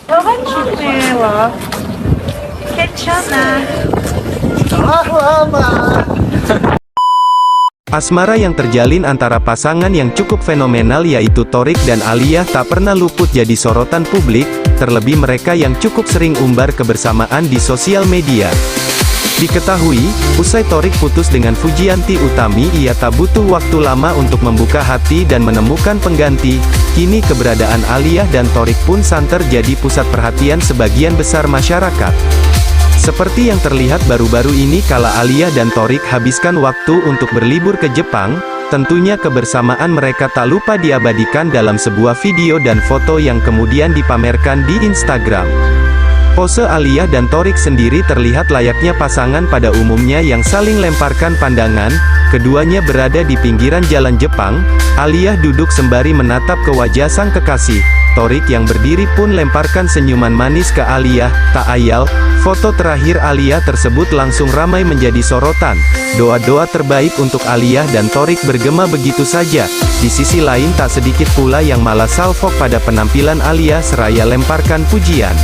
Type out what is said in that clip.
너가 좋네요. 괜찮아. Asmara yang terjalin antara pasangan yang cukup fenomenal yaitu Thorik dan Aliyah tak pernah luput jadi sorotan publik, terlebih mereka yang cukup sering umbar kebersamaan di sosial media. Diketahui, usai Thorik putus dengan Fujianti Utami, ia tak butuh waktu lama untuk membuka hati dan menemukan pengganti. Kini keberadaan Aliyah dan Thorik pun santer jadi pusat perhatian sebagian besar masyarakat. Seperti yang terlihat baru-baru ini kala Aliyah dan Thorik habiskan waktu untuk berlibur ke Jepang, tentunya kebersamaan mereka tak lupa diabadikan dalam sebuah video dan foto yang kemudian dipamerkan di Instagram. Pose Aliyah dan Thorik sendiri terlihat layaknya pasangan pada umumnya yang saling lemparkan pandangan, keduanya berada di pinggiran jalan Jepang, Aliyah duduk sembari menatap ke wajah sang kekasih, Thorik yang berdiri pun lemparkan senyuman manis ke Aliyah, tak ayal, foto terakhir Aliyah tersebut langsung ramai menjadi sorotan, doa-doa terbaik untuk Aliyah dan Thorik bergema begitu saja, di sisi lain tak sedikit pula yang malah salfok pada penampilan Aliyah seraya lemparkan pujian.